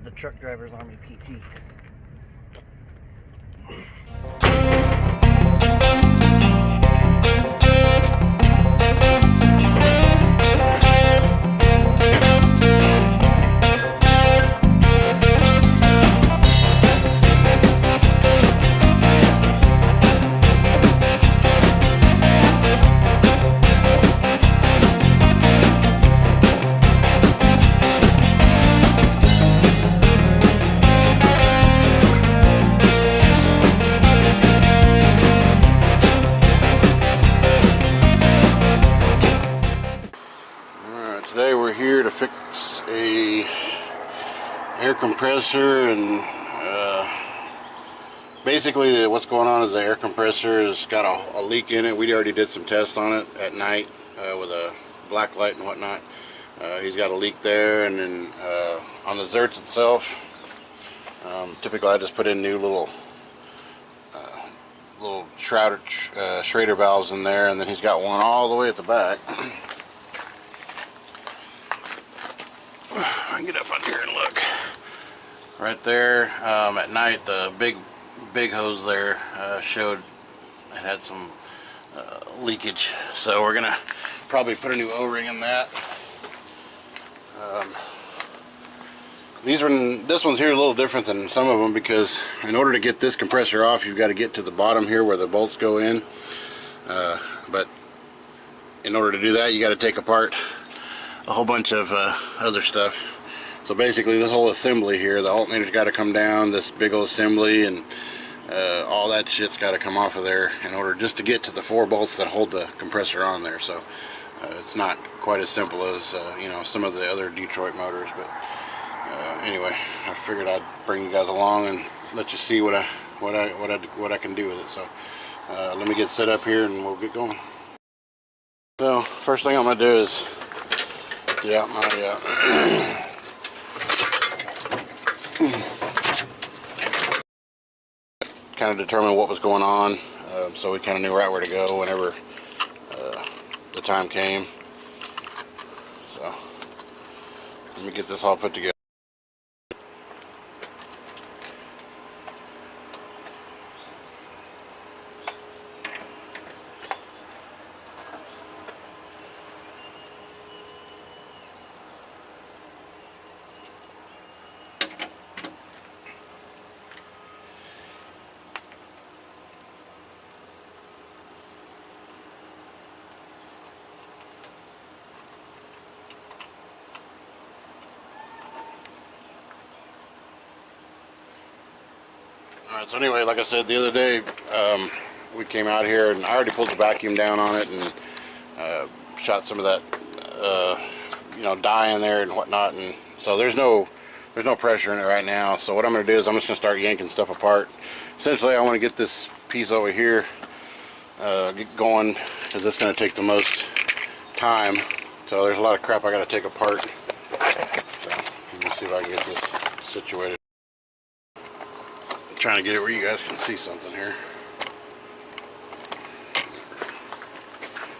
the Truck Drivers Army PT. Today we're here to fix a air compressor, and basically what's going on is the air compressor has got a leak in it. We already did some tests on it at night with a black light and whatnot. He's got a leak there, and then on the Zerts itself, typically I just put in new little Schrader valves in there, and then he's got one all the way at the back. I can get up on here and look. Right there, at night, the big hose there showed it had some leakage, so we're gonna probably put a new O-ring in that. This one's here a little different than some of them, because in order to get this compressor off, you've got to get to the bottom here where the bolts go in. But in order to do that, you got to take apart a whole bunch of other stuff. So basically this whole assembly here, the alternator's got to come down, this big old assembly, and all that shit's got to come off of there in order just to get to the 4 bolts that hold the compressor on there. So it's not quite as simple as you know, some of the other Detroit motors, but anyway, I figured I'd bring you guys along and let you see what I can do with it. So let me get set up here and we'll get going. So first thing I'm gonna do is get out my kind of determine what was going on, so we kind of knew right where to go whenever the time came. So let me get this all put together. Alright, so anyway, like I said the other day, we came out here and I already pulled the vacuum down on it and shot some of that you know, dye in there and whatnot, and so there's no pressure in it right now. So what I'm going to do is I'm just going to start yanking stuff apart. Essentially I want to get this piece over here get going, because it's going to take the most time. So there's a lot of crap I got to take apart. So let me see if I can get this situated. Trying to get it where you guys can see something here.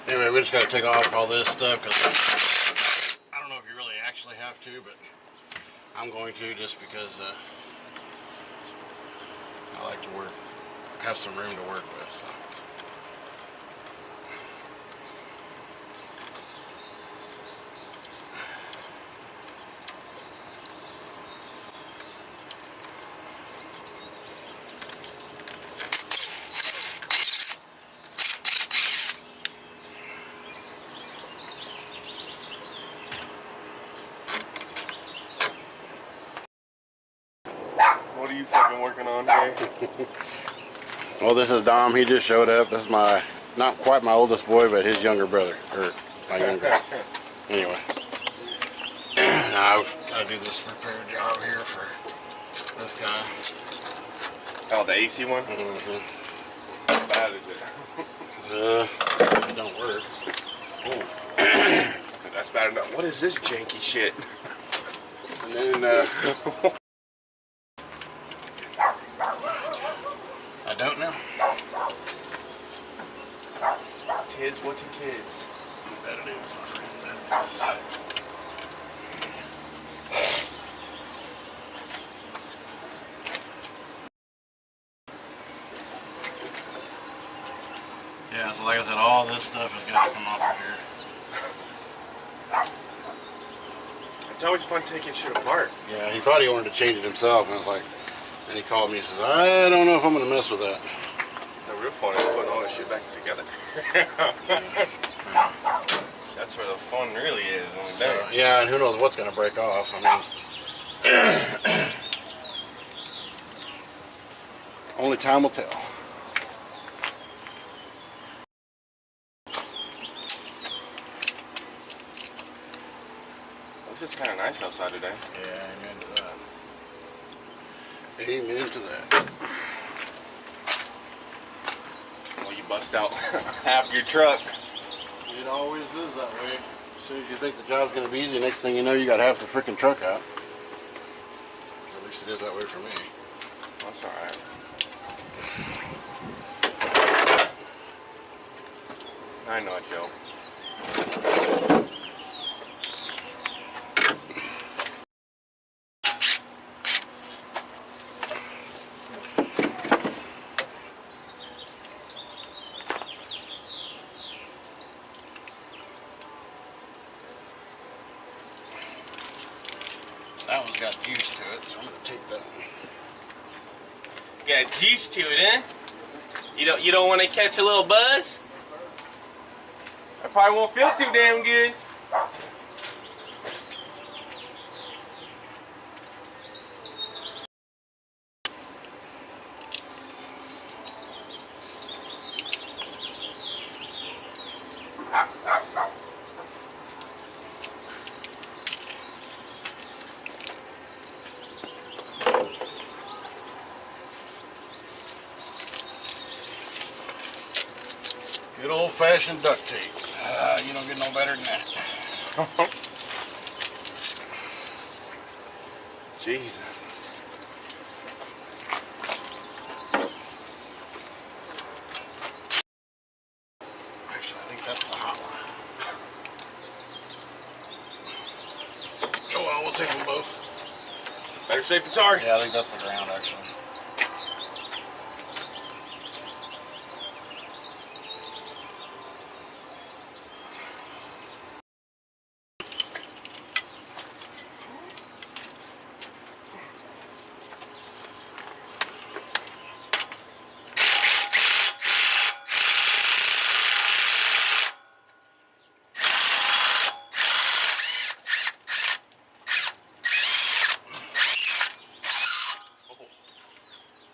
Anyway, we just got to take off all this stuff, because I don't know if you really actually have to, but I'm going to, just because I like to have some room to work with. So. What are you fucking working on here? Well, this is Dom. He just showed up. This is not quite my oldest boy, but his younger brother, or my younger. Anyway, now I've got to do this repair job here for this guy. Oh, the AC one? Mm-hmm. How bad is it? It don't work. Oh, that's bad enough. What is this janky shit? And then I don't know. Tis what it is. That it is, my friend. That it is. Yeah, so like I said, all this stuff has got to come off of here. It's always fun taking shit apart. Yeah, he thought he wanted to change it himself, and I was like, and he called me and says, I don't know if I'm going to mess with that. The real fun is putting all this shit back together. That's where the fun really is. So, yeah, and who knows what's going to break off. I mean, only time will tell. It's just kind of nice outside today. Yeah, amen to that. Amen to that. Well, you bust out half your truck. It always is that way. As soon as you think the job's going to be easy, next thing you know, you got half the freaking truck out. At least it is that way for me. That's alright. I know it, Joe. That one's got juice to it, so I'm going to take that one. Got juice to it, huh? You don't want to catch a little buzz? I probably won't feel too damn good. Good old-fashioned duct tape. You don't get no better than that. Jesus. Actually, I think that's the hot one. Oh well, we'll take them both. Better safe than sorry. Yeah, I think that's the ground, actually.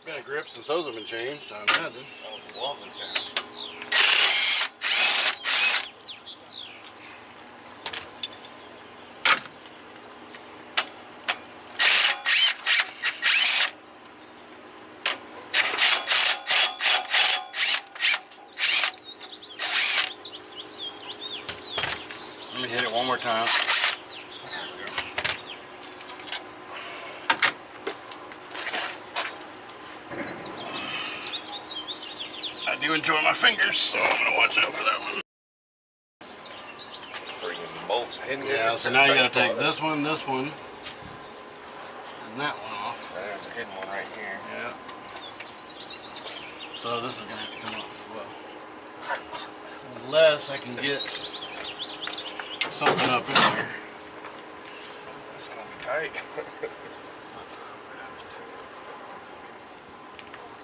Been a grip since those have been changed, I imagine. That was a lovely sound. Let me hit it one more time. I do enjoy my fingers, so I'm going to watch out for that one. Bringing bolts hidden. Yeah, so now you got to take this one, and that one off. There's a hidden one right here. Yeah. So this is going to have to come off as well. Unless I can get something up in there. That's gonna be tight. Let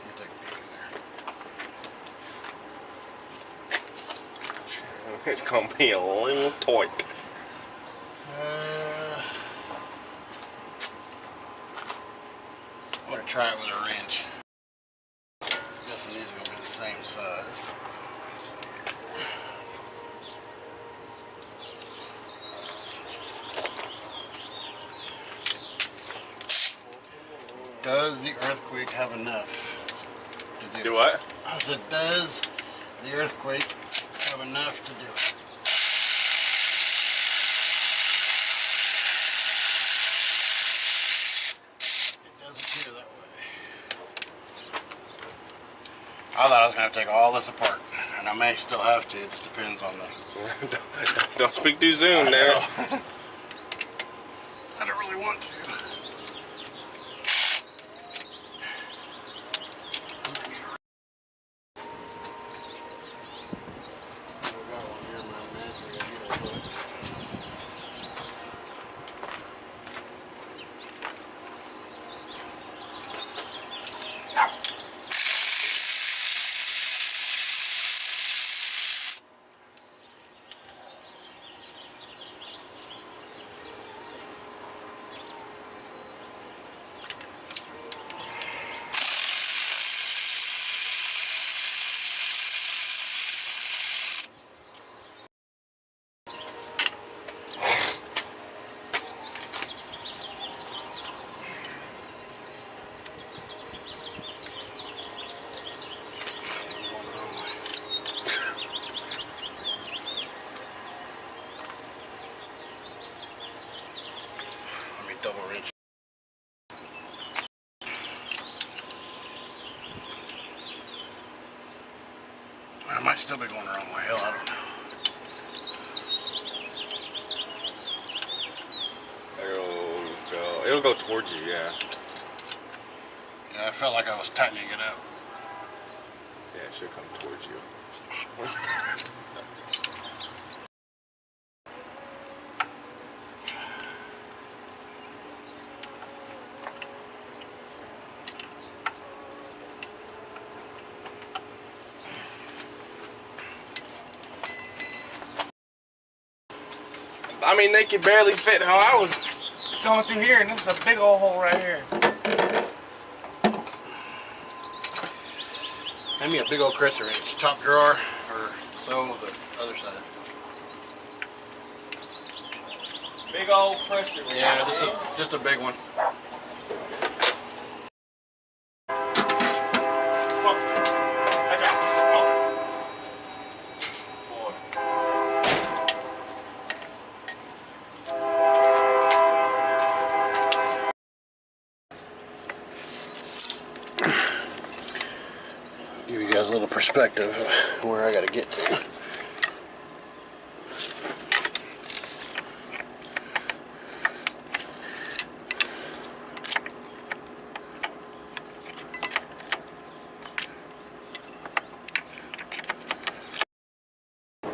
me take a peek in there. It's gonna be a little tight. I'm going to try it with a wrench. I'm guessing these are going to be the same size. Does the earthquake have enough to do it? Do what? I said, does the earthquake have enough to do it? It does appear that way. I thought I was going to have to take all this apart, and I may still have to. It just depends on the... Don't speak too soon now. I don't really want to. double wrench. I might still be going the wrong way. Hell, I don't know. It'll go towards you, yeah. Yeah, I felt like I was tightening it up. Yeah, it should come towards you. I mean, they could barely fit how I was going through here, and this is a big old hole right here. Hand me a big old crescent wrench, top drawer, or so the other side. Big old pressure. Yeah, just a big one. Give you guys a little perspective of where I gotta get to.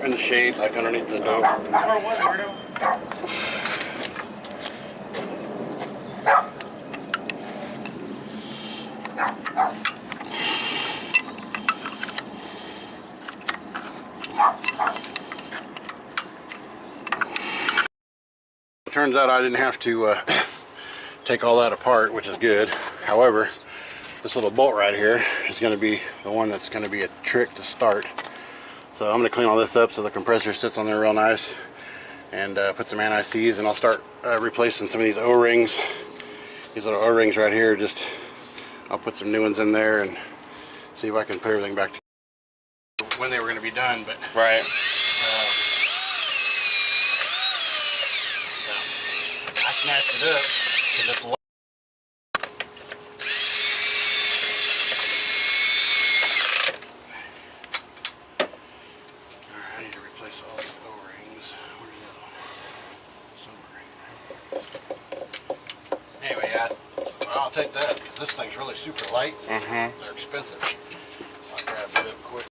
In the shade, like underneath the door. It turns out I didn't have to take all that apart, which is good. However, this little bolt right here is going to be the one that's going to be a trick to start. So I'm going to clean all this up so the compressor sits on there real nice, and put some anti-seize, and I'll start replacing some of these O-rings. These little O-rings right here, I'll put some new ones in there and see if I can put everything back together when they were going to be done. But right. I snatched it up because it's low. Alright, I need to replace all these O-rings. Where's the other one? Somewhere in here. Anyway, I'll take that because this thing's really super light. They're expensive.